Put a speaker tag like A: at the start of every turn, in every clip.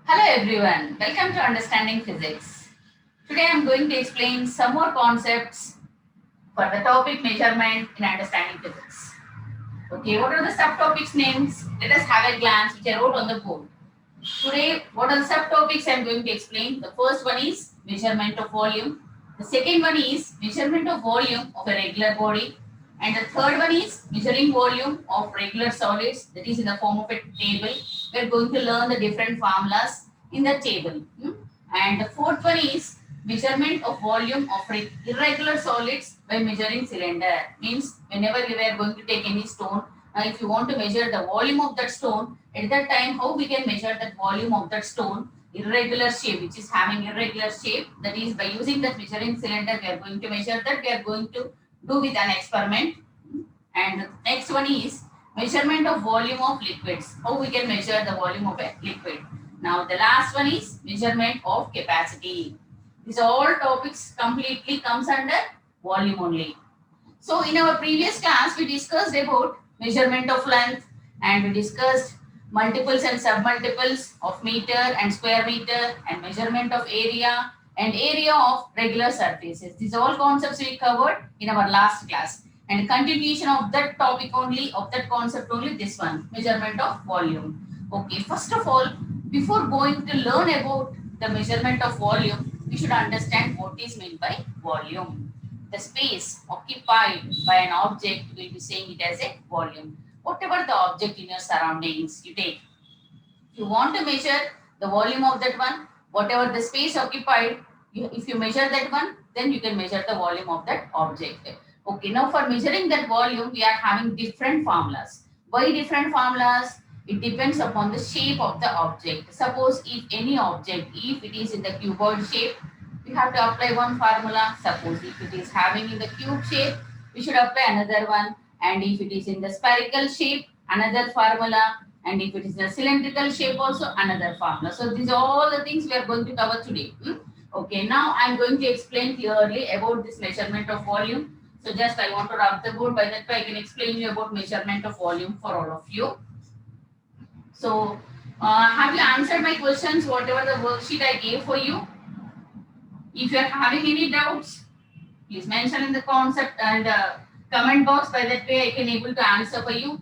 A: Hello everyone, welcome to Understanding Physics. Today I am going to explain some more concepts for the topic measurement in understanding physics. Okay, what are the subtopics names? Let us have a glance which I wrote on the board. Today, what are the subtopics I am going to explain? The first one is measurement of volume. The second one is measurement of volume of a regular body. And the third one is measuring volume of regular solids, that is in the form of a table. We are going to learn the different formulas in the table. And the fourth one is measurement of volume of irregular solids by measuring cylinder. Means whenever we are going to take any stone, if you want to measure the volume of that stone, at that time how we can measure that volume of that stone, irregular shape which is having irregular shape, that is by using that measuring cylinder we are going to measure that, we are going to do with an experiment. And the next one is measurement of volume of liquids, how we can measure the volume of a liquid. Now the last one is measurement of capacity. These all topics completely comes under volume only. So in our previous class, we discussed about measurement of length, and we discussed multiples and submultiples of meter and square meter, and measurement of area and area of regular surfaces. These all concepts we covered in our last class, and continuation of that topic only, of that concept only, this one, measurement of volume. Okay, first of all, before going to learn about the measurement of volume, we should understand what is meant by volume. The space occupied by an object, will be saying it as a volume. Whatever the object in your surroundings you take, if you want to measure the volume of that one, whatever the space occupied, if you measure that one, then you can measure the volume of that object. Okay, now for measuring that volume, we are having different formulas. Why different formulas? It depends upon the shape of the object. Suppose if any object, if it is in the cuboid shape, we have to apply one formula. Suppose if it is having in the cube shape, we should apply another one. And if it is in the spherical shape, another formula. And if it is a cylindrical shape, also another formula. So these are all the things we are going to cover today. Okay, now I am going to explain clearly about this measurement of volume. So just I want to rub the board, by that way I can explain you about measurement of volume for all of you. So have you answered my questions, whatever the worksheet I gave for you? If you are having any doubts, please mention in the concept and comment box, by that way I can able to answer for you.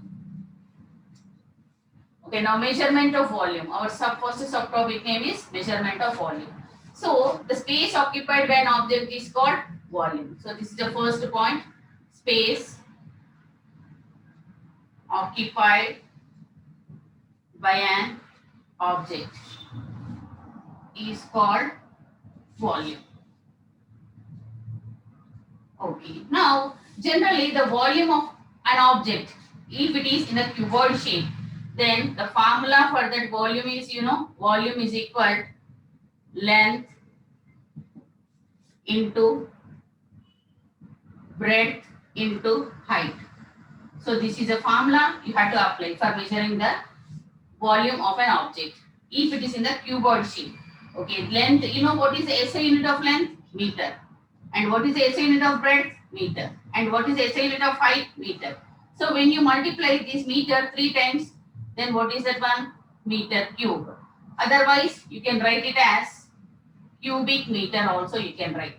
A: Okay, now measurement of volume. Our first subtopic name is measurement of volume. So the space occupied by an object is called volume. So this is the first point. Space occupied by an object is called volume. Okay. Now generally the volume of an object, if it is in a cuboid shape, then the formula for that volume is, volume is equal length into breadth into height. So this is a formula you have to apply for measuring the volume of an object if it is in the cuboid shape. Okay, length, what is the SI unit of length? Meter. And what is the SI unit of breadth? Meter. And what is the SI unit of height? Meter. So when you multiply this meter 3 times, then what is that one? Meter cube. Otherwise, you can write it as cubic meter also you can write.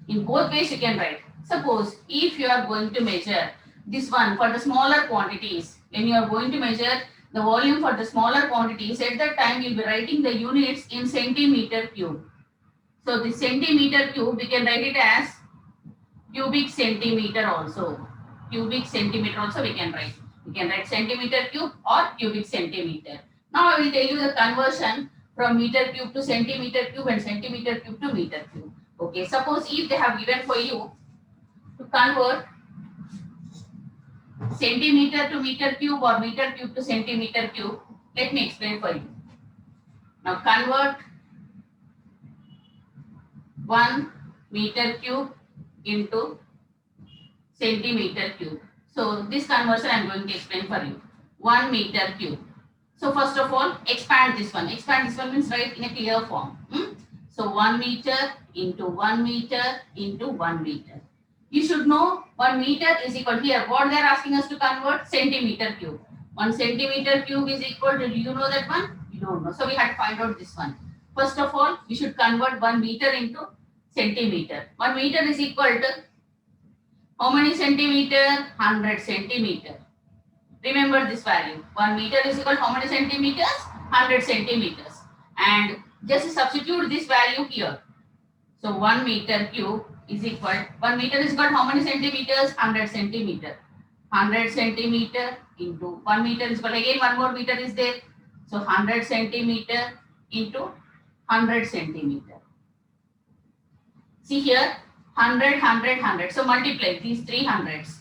A: In both ways you can write. Suppose if you are going to measure this one for the smaller quantities, when you are going to measure the volume for the smaller quantities, at that time you will be writing the units in centimeter cube. So the centimeter cube, we can write it as cubic centimeter also. Cubic centimeter also we can write. We can write centimeter cube or cubic centimeter. Now I will tell you the conversion from meter cube to centimeter cube and centimeter cube to meter cube. Okay, suppose if they have given for you to convert centimeter to meter cube or meter cube to centimeter cube, let me explain for you. Now convert 1 meter cube into centimeter cube. So this conversion I am going to explain for you. 1 meter cube. So first of all, expand this one. Expand this one means write in a clear form. So 1 meter into 1 meter into 1 meter. You should know 1 meter is equal, here what they are asking us to convert, centimeter cube. 1 centimeter cube is equal to, do you know that one? You don't know. So we had to find out this one. First of all, we should convert 1 meter into centimeter. 1 meter is equal to how many centimeter? 100 centimeter. Remember this value. 1 meter is equal to how many centimeters? 100 centimeters. And just substitute this value here. So 1 meter cube is equal, 1 meter is equal to how many centimeters? 100 centimeter. 100 centimeter into 1 meter is equal, again one more meter is there. So 100 centimeter into 100 centimeter. See here, 100, 100, 100. So multiply these three hundreds.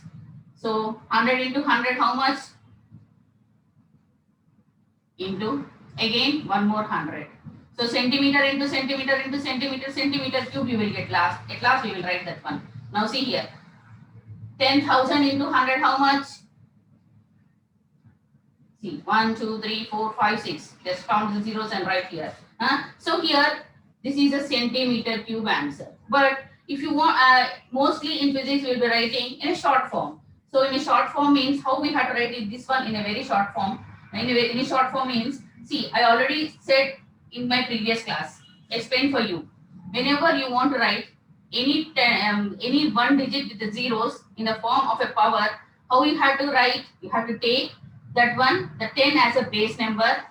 A: So 100 into 100, how much? Into, again, one more 100. So centimeter into centimeter into centimeter, centimeter cube you will get last. At last we will write that one. Now see here. 10,000 into 100, how much? See, 1, 2, 3, 4, 5, 6. Just count the zeros and write here. So here, this is a centimeter cube answer. But if you want, mostly in physics we will be writing in a short form. So in a short form means how we have to write it, this one in a very short form. In a short form means, see, I already said in my previous class, explain for you. Whenever you want to write any one digit with the zeros in the form of a power, how you have to write? You have to take that one, the 10 as a base number,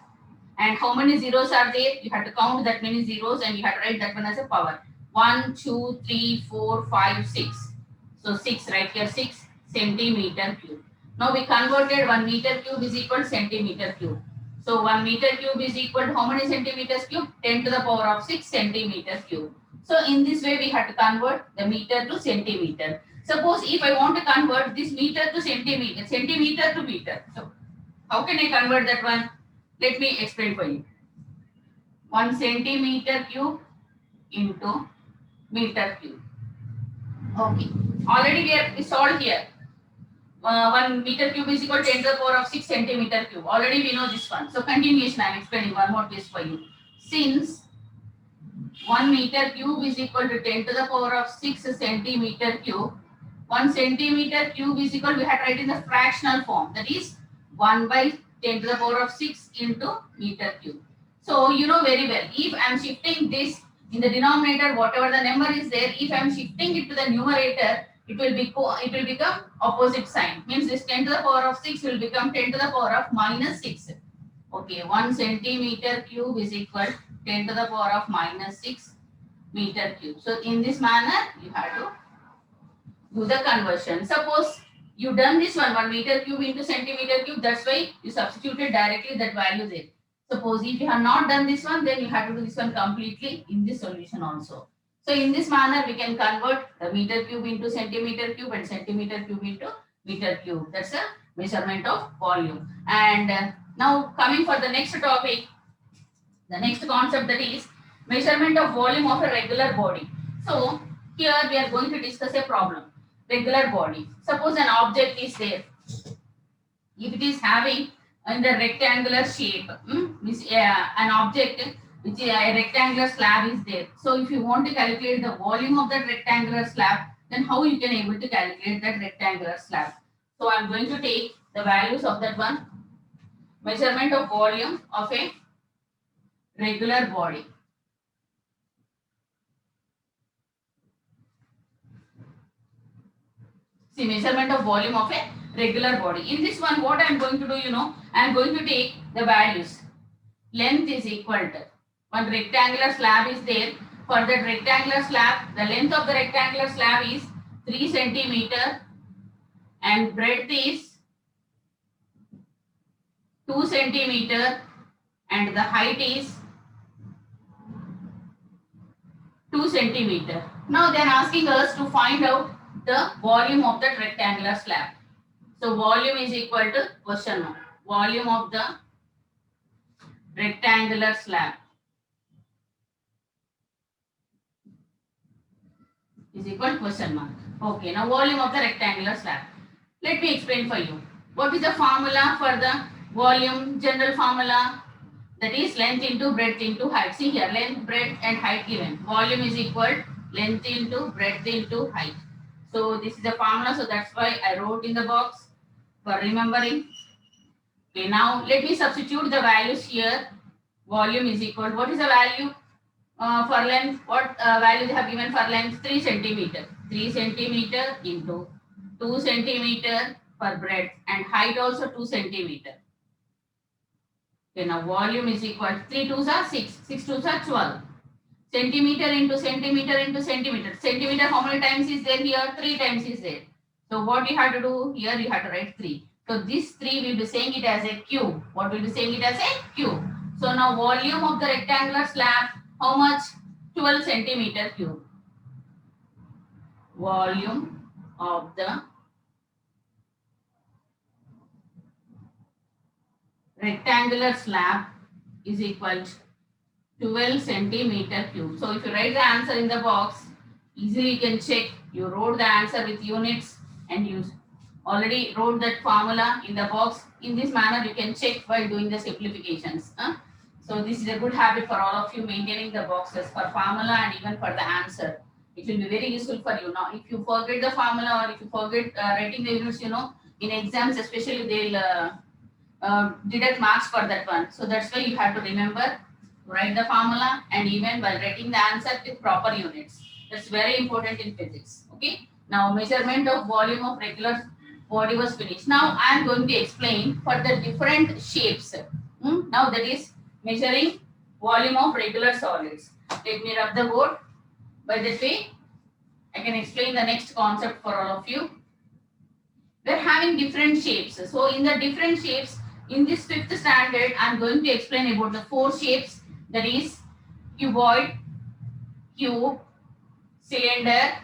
A: and how many zeros are there? You have to count that many zeros and you have to write that one as a power. 1, 2, 3, 4, 5, 6. So 6, right here, 6 centimeter cube. Now we converted 1 meter cube is equal to centimeter cube. So 1 meter cube is equal to how many centimeters cube? 10 to the power of 6 centimeter cube. So in this way we have to convert the meter to centimeter. Suppose if I want to convert this meter to centimeter, centimeter to meter. So how can I convert that one? Let me explain for you. 1 centimeter cube into meter cube. Okay. Already we solved here. 1 meter cube is equal to 10 to the power of 6 centimeter cube. Already we know this one. So continuation, I am explaining one more case for you. Since 1 meter cube is equal to 10 to the power of 6 centimeter cube, 1 centimeter cube is equal, we have to write in the fractional form. That is 1 by 10 to the power of 6 into meter cube. So you know very well, if I am shifting this in the denominator, whatever the number is there, if I am shifting it to the numerator, it will become opposite sign. Means this 10 to the power of 6 will become 10 to the power of minus 6. Okay, 1 centimeter cube is equal 10 to the power of minus 6 meter cube. So in this manner, you have to do the conversion. Suppose you done this one, 1 meter cube into centimeter cube. That's why you substituted directly that value there. Suppose if you have not done this one, then you have to do this one completely in this solution also. So in this manner, we can convert the meter cube into centimeter cube and centimeter cube into meter cube. That's a measurement of volume. And now coming for the next topic, the next concept, that is measurement of volume of a regular body. So here we are going to discuss a problem. Regular body. Suppose an object is there. If it is having in the rectangular shape, an object which is a rectangular slab is there. So if you want to calculate the volume of that rectangular slab, then how you can able to calculate that rectangular slab? So I am going to take the values of that one. Measurement of volume of a regular body. See, measurement of volume of a regular body. In this one, what I am going to do, I am going to take the values. Length is equal to, one rectangular slab is there. For that rectangular slab, the length of the rectangular slab is 3 centimeter and breadth is 2 centimeter and the height is 2 centimeter. Now they are asking us to find out the volume of that rectangular slab. So volume is equal to question mark. Volume of the rectangular slab is equal to question mark. Okay, now volume of the rectangular slab. Let me explain for you. What is the formula for the volume? General formula, that is length into breadth into height. See here, length, breadth and height given. Volume is equal length into breadth into height. So this is the formula, so that's why I wrote in the box for remembering. Okay, now let me substitute the values here. Volume is equal. What is the value for length? What value they have given for length? 3 centimeter. 3 centimeter into 2 centimeter per breadth, and height also 2 centimeter. Okay, now volume is equal. 3 twos are 6. 6 twos are 12. Centimeter into centimeter into centimeter. Centimeter, how many times is there here? 3 times is there. So what you have to do here? You have to write 3. So this 3 will be saying it as a cube. What will be saying it as a cube? So now volume of the rectangular slab, how much? 12 centimeter cube. Volume of the rectangular slab is equal to 12 centimeter cube. So if you write the answer in the box, easily you can check. You wrote the answer with units and you already wrote that formula in the box. In this manner, you can check by doing the simplifications. So this is a good habit for all of you, maintaining the boxes for formula and even for the answer. It will be very useful for you. Now, if you forget the formula or if you forget writing the units, in exams especially, they'll deduct marks for that one. So that's why you have to remember, write the formula and even while writing the answer with proper units. That's very important in physics. Okay. Now measurement of volume of regular body was finished. Now I am going to explain for the different shapes. Now that is measuring volume of regular solids. Let me rub the board. By that way, I can explain the next concept for all of you. We're having different shapes. So in the different shapes, in this 5th standard, I'm going to explain about the 4 shapes, that is cuboid, cube, cylinder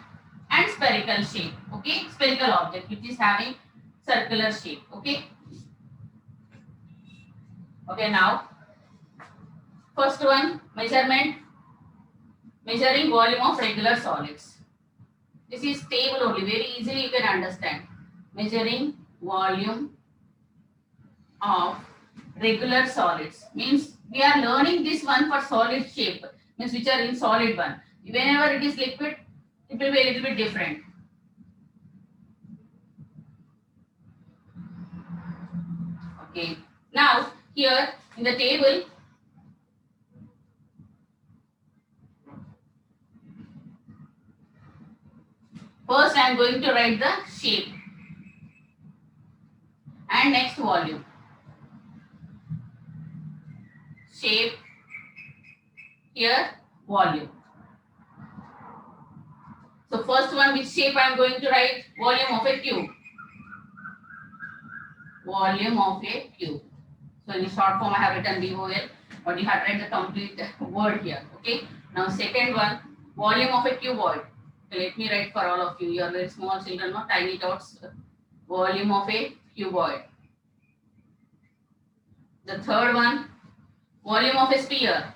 A: and spherical shape. Okay, spherical object which is having circular shape. Okay. Okay, now first one, measuring volume of regular solids. This is table only, very easily you can understand. Measuring volume of regular solids means we are learning this one for solid shape, means which are in solid one. Whenever it is liquid, it will be a little bit different. Okay, now here in the table, first I am going to write the shape and next volume. Shape, here volume. So first one, which shape I am going to write? Volume of a cube. Volume of a cube. So in short form I have written VOL, but you have to write the complete word here. Okay. Now second one, volume of a cuboid. Okay, let me write for all of you. You are very small children, no tiny dots. Volume of a cuboid. The third one, volume of a sphere.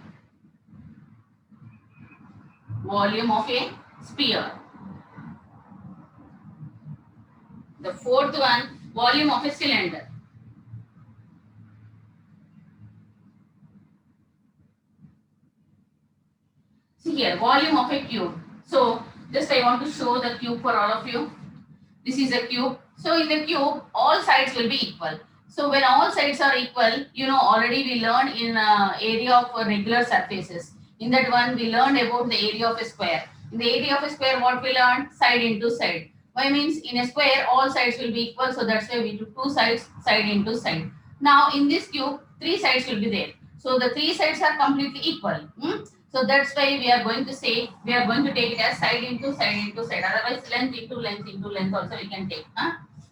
A: Volume of a sphere. The fourth one, volume of a cylinder. See here, volume of a cube. So just I want to show the cube for all of you. This is a cube. So in the cube, all sides will be equal. So when all sides are equal, already we learned in area of regular surfaces. In that one, we learned about the area of a square. In the area of a square, what we learned? Side into side. Why means in a square, all sides will be equal. So that's why we do 2 sides, side into side. Now in this cube, 3 sides will be there. So the 3 sides are completely equal. So that's why we are going to say, we are going to take it as side into side into side. Otherwise, length into length also we can take.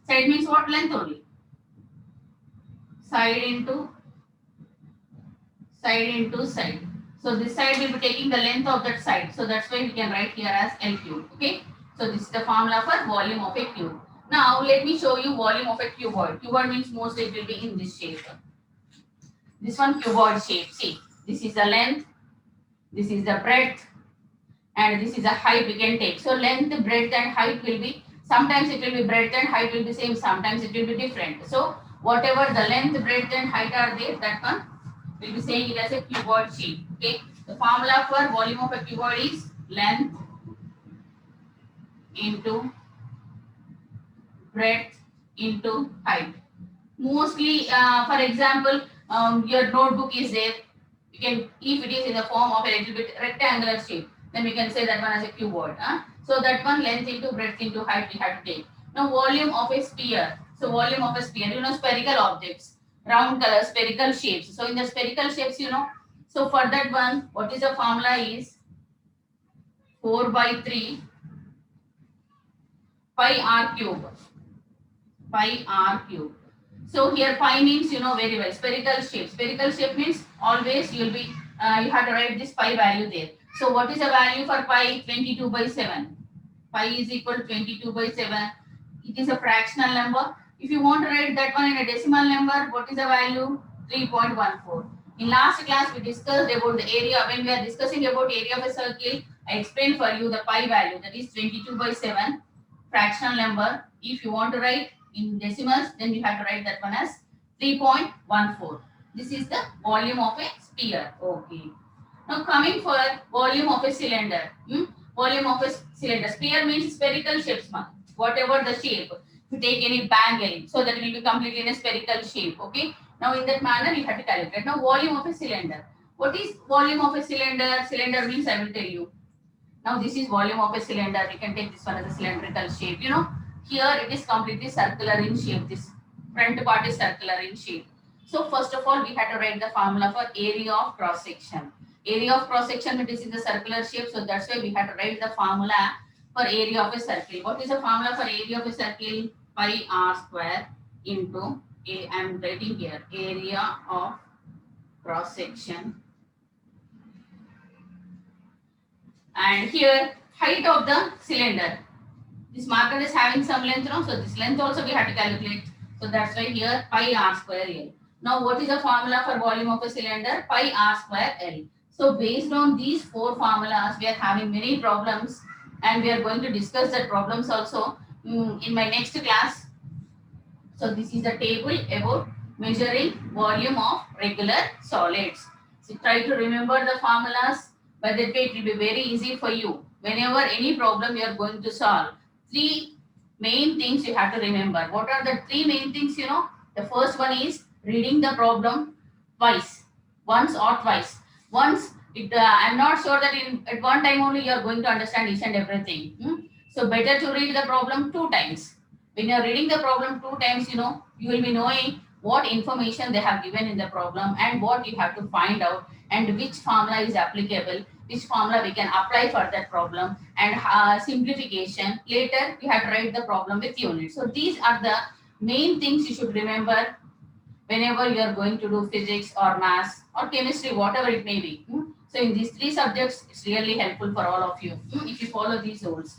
A: Side means what? Length only. Side into side. So this side will be taking the length of that side. So that's why we can write here as L cube. Okay. So this is the formula for volume of a cube. Now let me show you volume of a cuboid. Cuboid means mostly it will be in this shape. This one cuboid shape. See, this is the length. This is the breadth and this is the height we can take. So length, breadth and height will be, sometimes it will be breadth and height will be same, sometimes it will be different. So whatever the length, breadth and height are there, that one will be saying it as a cuboid shape. Okay. The formula for volume of a cuboid is length into breadth into height. Mostly, for example, your notebook is there. You can, if it is in the form of a little bit rectangular shape, then we can say that one as a cuboid. So that one length into breadth into height we have to take. Now volume of a sphere. So volume of a sphere, spherical objects, round color, spherical shapes. So in the spherical shapes, so for that one, what is the formula is 4 by 3 pi r cube. Pi r cube. So here pi means very well spherical shape. Spherical shape means always you will be you have to write this pi value there. So what is the value for pi? 22 by 7. Pi is equal to 22 by 7. It is a fractional number. If you want to write that one in a decimal number, what is the value? 3.14. In last class we discussed about the area. When we are discussing about area of a circle, I explained for you the pi value, that is 22 by 7 fractional number. If you want to write in decimals, then you have to write that one as 3.14. This is the volume of a sphere. Okay. Now coming for volume of a cylinder. Volume of a cylinder. Sphere means spherical shapes. Whatever the shape. If you take any bangle, so that it will be completely in a spherical shape. Okay. Now in that manner you have to calculate. Now volume of a cylinder. What is volume of a cylinder? Cylinder means I will tell you. Now this is volume of a cylinder. We can take this one as a cylindrical shape. Here it is completely circular in shape. This front part is circular in shape. So first of all, we had to write the formula for area of cross section. Area of cross section, it is in the circular shape. So that's why we had to write the formula for area of a circle. What is the formula for area of a circle? Pi r square into I am writing here area of cross section. And here height of the cylinder. This marker is having some length now, so this length also we have to calculate. So that's why here pi r square L. Now what is the formula for volume of a cylinder? Pi r square L. So based on these four formulas, we are having many problems and we are going to discuss the problems also in my next class. So this is the table about measuring volume of regular solids. So try to remember the formulas. By that way, it will be very easy for you. Whenever any problem you are going to solve, three main things you have to remember. What are the three main things? The first one is reading the problem twice, once or twice. Once, I'm not sure that at one time only you are going to understand each and everything. So better to read the problem 2 times. When you are reading the problem 2 times, you will be knowing what information they have given in the problem and what you have to find out and which formula is applicable, which formula we can apply for that problem, and simplification. Later, you have to write the problem with units. So these are the main things you should remember whenever you are going to do physics or maths or chemistry, whatever it may be. So in these 3 subjects, it's really helpful for all of you if you follow these rules.